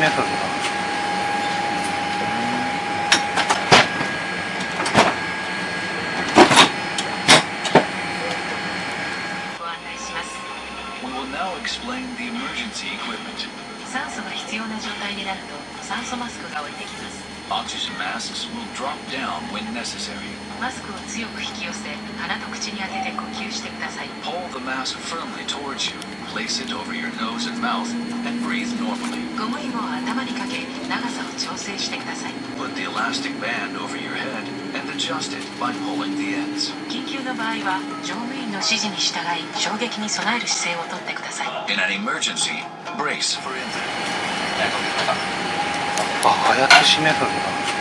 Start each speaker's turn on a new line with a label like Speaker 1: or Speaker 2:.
Speaker 1: めるんだ。
Speaker 2: ご案内します。酸素が必要な状態になると酸素マスクが降りてきます。マスクを強く引き寄せ、鼻と口に当てて呼吸してください。ゴム紐を頭にかけ、長さを調整してください。緊急の場合は乗務員の指示に従い、衝撃に備える姿勢をとってください。
Speaker 1: あ、早く閉めるんだ。